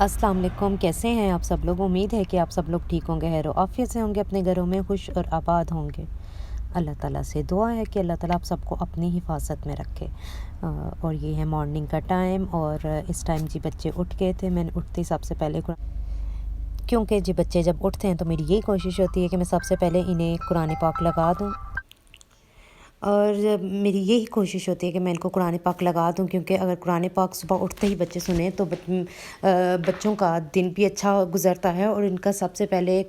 अस्सलाम वालेकुम। कैसे हैं आप सब लोग? उम्मीद है कि आप सब लोग ठीक होंगे, खैर आफियत से होंगे, अपने घरों में खुश और आबाद होंगे। अल्लाह ताला से दुआ है कि अल्लाह ताला आप सबको अपनी हिफाजत में रखे। और ये है मॉर्निंग का टाइम और इस टाइम जी बच्चे उठ गए थे। मैंने उठते ही सबसे पहले क्योंकि जी बच्चे जब उठते हैं तो मेरी यही कोशिश होती है कि मैं सबसे पहले इन्हें कुरान पाक लगा दूँ। और मेरी यही कोशिश होती है कि मैं इनको कुरान पाक लगा दूँ, क्योंकि अगर कुरान पाक सुबह उठते ही बच्चे सुने तो बच्चों का दिन भी अच्छा गुज़रता है और इनका सबसे पहले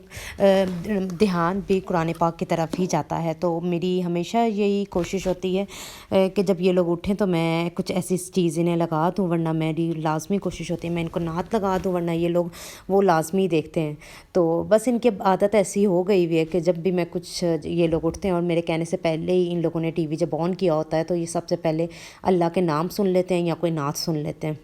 ध्यान भी कुरान पाक की तरफ ही जाता है। तो मेरी हमेशा यही कोशिश होती है कि जब ये लोग उठें तो मैं कुछ ऐसी चीज़ इन्हें लगा दूँ, वरना मेरी लाजमी कोशिश होती है मैं इनको नात लगा दूँ, वरना ये लोग वो लाजमी देखते हैं। तो बस इनकी आदत ऐसी हो गई हुई है कि जब भी मैं कुछ ये लोग उठते हैं और मेरे कहने से पहले ही इन लोगों ने टीवी जब ऑन किया होता है तो ये सबसे पहले अल्लाह के नाम सुन लेते हैं या कोई नात सुन लेते हैं।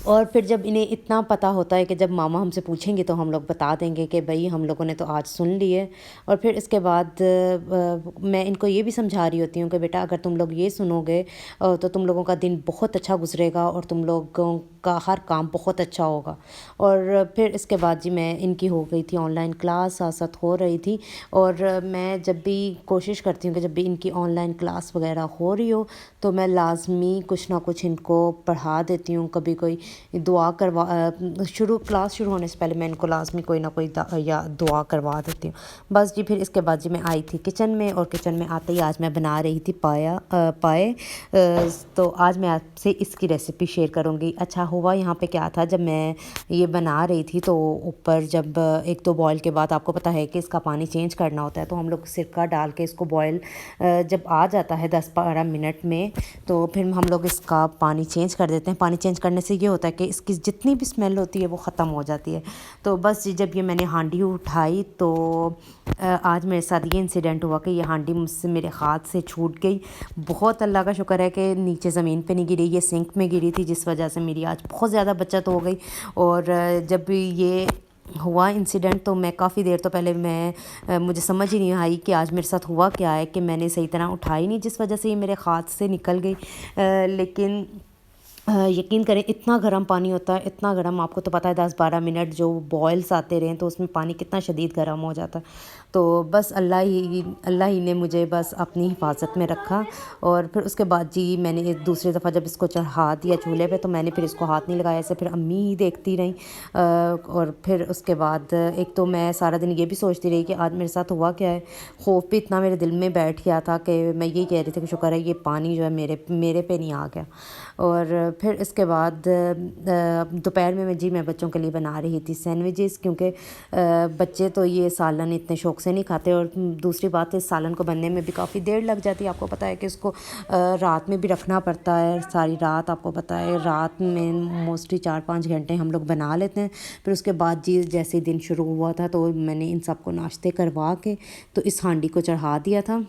और फिर जब इन्हें इतना पता होता है कि जब मामा हमसे पूछेंगे तो हम लोग बता देंगे कि भाई हम लोगों ने तो आज सुन ली है। और फिर इसके बाद मैं इनको ये भी समझा रही होती हूँ कि बेटा अगर तुम लोग ये सुनोगे तो तुम लोगों का दिन बहुत अच्छा गुजरेगा और तुम लोगों का हर काम बहुत अच्छा होगा। और फिर इसके बाद जी मैं इनकी हो गई थी ऑनलाइन क्लास, साथ साथ हो रही थी। और मैं जब भी कोशिश करती हूँ कि जब भी इनकी ऑनलाइन क्लास वगैरह हो रही हो तो मैं लाजमी कुछ ना कुछ इनको पढ़ा देती हूँ। कभी कोई दुआ करवा क्लास शुरू होने से पहले मैं इनको लाजमी कोई ना कोई या दुआ करवा देती हूँ। बस जी फिर इसके बाद जी मैं आई थी किचन में, और किचन में आते ही आज मैं बना रही थी पाए। तो आज मैं आपसे इसकी रेसिपी शेयर करूँगी। अच्छा हुआ यहाँ पे क्या था, जब मैं ये बना रही थी तो ऊपर जब एक दो बॉयल के बाद आपको पता है कि इसका पानी चेंज करना होता है, तो हम लोग सिरका डाल के इसको बॉयल जब आ जाता है 10-12 मिनट में तो फिर हम लोग इसका पानी चेंज कर देते हैं। पानी चेंज करने से ये होता है कि इसकी जितनी भी स्मेल होती है वो ख़त्म हो जाती है। तो बस जब ये मैंने हांडी उठाई तो आज मेरे साथ ये इंसिडेंट हुआ कि ये हांडी मुझसे मेरे हाथ से छूट गई। बहुत अल्लाह का शुक्र है कि नीचे ज़मीन पे नहीं गिरी, ये सिंक में गिरी थी, जिस वजह से मेरी आज बहुत ज़्यादा बचत हो गई। और जब ये हुआ इंसिडेंट तो मैं काफ़ी देर तो पहले मुझे समझ ही नहीं आई कि आज मेरे साथ हुआ क्या है, कि मैंने सही तरह उठाई नहीं, जिस वजह से ये मेरे हाथ से निकल गई। लेकिन यकीन करें इतना गर्म पानी होता है, इतना गर्म, आपको तो पता है 10-12 मिनट जो बॉयल्स आते रहें तो उसमें पानी कितना शदीद गर्म हो जाता है। तो बस अल्लाह ही ने मुझे बस अपनी हिफाजत में रखा। और फिर उसके बाद जी मैंने एक दूसरी दफ़ा जब इसको चढ़ा दिया चूल्हे पे तो मैंने फिर इसको हाथ नहीं लगाया, ऐसे फिर अम्मी ही देखती रहीं। और फिर उसके बाद एक तो मैं सारा दिन ये भी सोचती रही कि आज मेरे साथ हुआ क्या है। खौफ भी इतना मेरे दिल में बैठ गया था कि मैं यही कह रही थी कि शुक्र है ये पानी जो है मेरे पे नहीं आ गया। और फिर इसके बाद दोपहर में मैं बच्चों के लिए बना रही थी सैंडविचेस, क्योंकि बच्चे तो ये सालन इतने शौक से नहीं खाते। और दूसरी बात इस सालन को बनने में भी काफ़ी देर लग जाती है। आपको पता है कि इसको रात में भी रखना पड़ता है, सारी रात, आपको पता है रात में मोस्टली 4-5 घंटे हम लोग बना लेते हैं। फिर उसके बाद जी जैसे ही दिन शुरू हुआ था तो मैंने इन सबको नाश्ते करवा के तो इस हांडी को चढ़ा दिया था।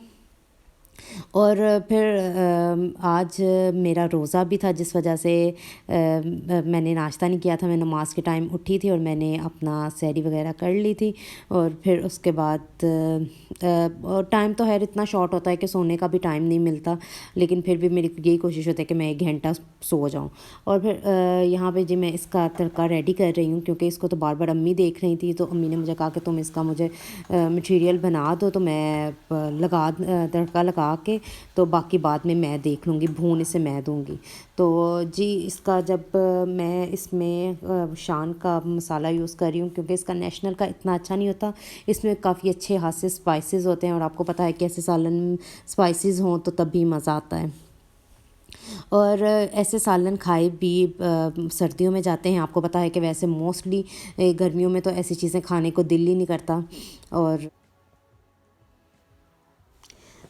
और फिर आज मेरा रोज़ा भी था, जिस वजह से मैंने नाश्ता नहीं किया था। मैं नमाज के टाइम उठी थी और मैंने अपना सहरी वगैरह कर ली थी। और फिर उसके बाद और टाइम तो खैर इतना शॉर्ट होता है कि सोने का भी टाइम नहीं मिलता, लेकिन फिर भी मेरी यही कोशिश होती है कि मैं 1 घंटा सो जाऊँ। और फिर यहाँ पे जी मैं इसका तड़का रेडी कर रही हूँ, क्योंकि इसको तो बार बार अम्मी देख रही थी, तो अम्मी ने मुझे कहा कि तुम इसका मुझे मटेरियल बना दो, तो मैं तड़का लगा के तो बाकी बाद में मैं देख लूँगी, भून इसे मैं दूँगी। तो जी इसका जब मैं इसमें शान का मसाला यूज़ कर रही हूँ, क्योंकि इसका नेशनल का इतना अच्छा नहीं होता, इसमें काफ़ी अच्छे हाथ से स्पाइसेस होते हैं। और आपको पता है कि ऐसे सालन स्पाइसेस हों तो तभी मज़ा आता है। और ऐसे सालन खाए भी सर्दियों में जाते हैं। आपको पता है कि वैसे मोस्टली गर्मियों में तो ऐसी चीज़ें खाने को दिल ही नहीं करता। और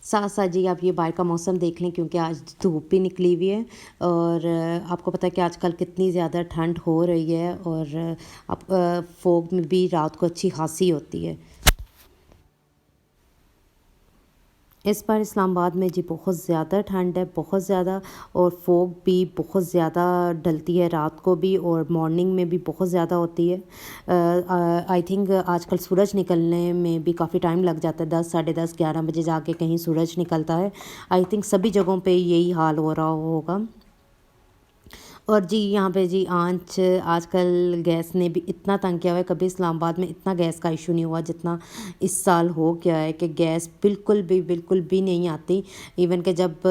साथ साथ जी आप ये बाहर का मौसम देख लें, क्योंकि आज धूप भी निकली हुई है। और आपको पता है कि आजकल कितनी ज़्यादा ठंड हो रही है, और आप फोग में भी रात को अच्छी खासी होती है। इस बार इस्लामाबाद में जी बहुत ज़्यादा ठंड है, बहुत ज़्यादा। और फोग भी बहुत ज़्यादा डलती है रात को भी, और मॉर्निंग में भी बहुत ज़्यादा होती है। आई थिंक आजकल सूरज निकलने में भी काफ़ी टाइम लग जाता है, 10, साढ़े 10, 11 बजे जाके कहीं सूरज निकलता है। आई थिंक सभी जगहों पे यही हाल हो रहा होगा। اور جی یہاں پہ جی آنچ آج کل گیس نے بھی اتنا تنگ کیا ہوا ہے، کبھی اسلام آباد میں اتنا گیس کا ایشو نہیں ہوا جتنا اس سال ہو گیا ہے کہ گیس بالکل بھی نہیں آتی۔ ایون کہ جب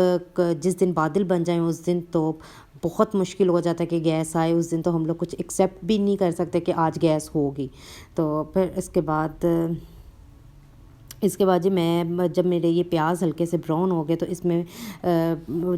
جس دن بادل بن جائیں اس دن تو بہت مشکل ہو جاتا ہے کہ گیس آئے، اس دن تو ہم لوگ کچھ ایکسیپٹ بھی نہیں کر سکتے کہ آج گیس ہوگی۔ تو پھر اس کے بعد جی میں جب میرے یہ پیاز ہلکے سے براؤن ہو گئے تو اس میں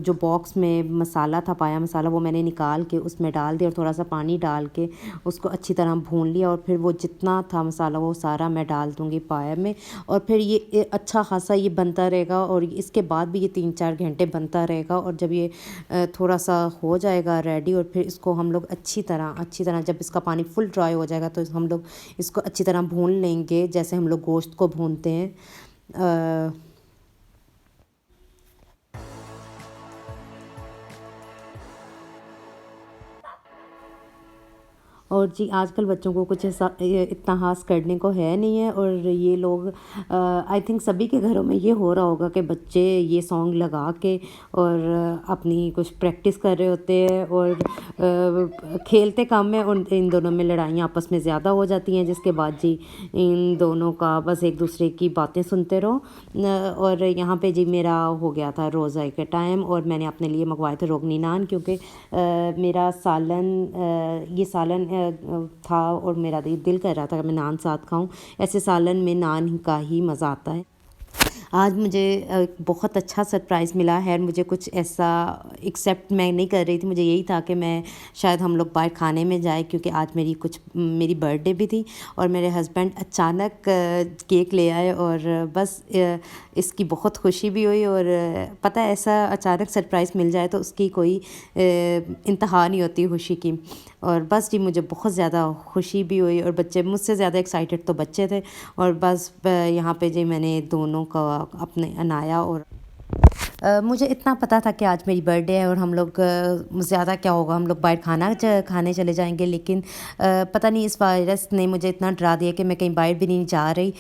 جو باکس میں مسالہ تھا، پایا مسالہ، وہ میں نے نکال کے اس میں ڈال دیا اور تھوڑا سا پانی ڈال کے اس کو اچھی طرح بھون لیا، اور پھر وہ جتنا تھا مسالہ وہ سارا میں ڈال دوں گی پایا میں، اور پھر یہ اچھا خاصا یہ بنتا رہے گا، اور اس کے بعد بھی یہ 3-4 گھنٹے بنتا رہے گا، اور جب یہ تھوڑا سا ہو جائے گا ریڈی، اور پھر اس کو ہم لوگ اچھی طرح جب اس کا پانی فل ڈرائی ہو جائے گا تو ہم لوگ اس کو اچھی طرح بھون لیں گے جیسے ہم لوگ گوشت کو بھونتے ہیں۔ اور جی آج کل بچوں کو کچھ ایسا اتنا خاص کرنے کو ہے نہیں ہے، اور یہ لوگ آئی تھنک سبھی کے گھروں میں یہ ہو رہا ہوگا کہ بچے یہ سانگ لگا کے اور اپنی کچھ پریکٹس کر رہے ہوتے ہیں، اور کھیلتے کم ہیں، اور ان دونوں میں لڑائیاں آپس میں زیادہ ہو جاتی ہیں، جس کے بعد جی ان دونوں کا بس ایک دوسرے کی باتیں سنتے رہو۔ اور یہاں پہ جی میرا ہو گیا تھا روزہ کا ٹائم، اور میں نے اپنے لیے منگوائے تھے روغنی نان، کیونکہ میرا یہ سالن تھا اور میرا دل کر رہا تھا کہ میں نان ساتھ کھاؤں۔ ایسے سالن میں نان کا ہی مزہ آتا ہے۔ آج مجھے بہت اچھا سرپرائز ملا ہے، مجھے کچھ ایسا ایکسیپٹ میں نہیں کر رہی تھی، مجھے یہی تھا کہ میں شاید ہم لوگ باہر کھانے میں جائیں، کیونکہ آج میری برتھ ڈے بھی تھی، اور میرے ہسبینڈ اچانک کیک لے آئے، اور بس اس کی بہت خوشی بھی ہوئی، اور پتہ ہے ایسا اچانک سرپرائز مل جائے تو اس کی کوئی انتہا نہیں ہوتی خوشی کی، اور بس جی مجھے بہت زیادہ خوشی بھی ہوئی، اور بچے مجھ سے زیادہ ایکسائٹیڈ تو بچے تھے، اور بس یہاں پہ جی میں نے دونوں کا اپنے انایا، اور مجھے اتنا پتہ تھا کہ آج میری برتھ ڈے ہے اور ہم لوگ زیادہ کیا ہوگا، ہم لوگ باہر کھانے چلے جائیں گے، لیکن پتہ نہیں اس وائرس نے مجھے اتنا ڈرا دیا کہ میں کہیں باہر بھی نہیں جا رہی،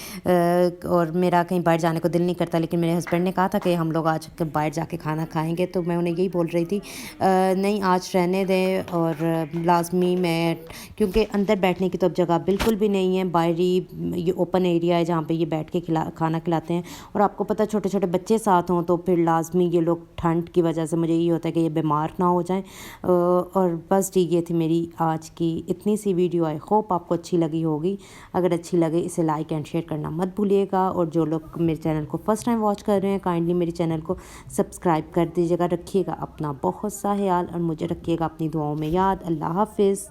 اور میرا کہیں باہر جانے کو دل نہیں کرتا، لیکن میرے ہسبینڈ نے کہا تھا کہ ہم لوگ آج باہر جا کے کھانا کھائیں گے، تو میں انہیں یہی بول رہی تھی نہیں آج رہنے دیں، اور لازمی میں کیونکہ اندر بیٹھنے کی تو اب جگہ بالکل بھی نہیں ہے، باہر ہی یہ اوپن ایریا ہے جہاں پہ یہ بیٹھ کے کھانا کھلاتے ہیں، اور آپ کو پتہ چھوٹے چھوٹے بچے ساتھ ہوں تو پھر لازمی یہ لوگ ٹھنڈ کی وجہ سے مجھے یہ ہوتا ہے کہ یہ بیمار نہ ہو جائیں، اور بس ٹھیک یہ تھی میری آج کی اتنی سی ویڈیو، آئی ہوپ آپ کو اچھی لگی ہوگی، اگر اچھی لگے اسے لائک اینڈ شیئر کرنا مت بھولیے گا، اور جو لوگ میرے چینل کو فرسٹ ٹائم واچ کر رہے ہیں کائنڈلی میرے چینل کو سبسکرائب کر دیجیے گا، رکھیے گا اپنا بہت سا خیال، اور مجھے رکھیے گا اپنی دعاؤں میں یاد۔ اللہ حافظ۔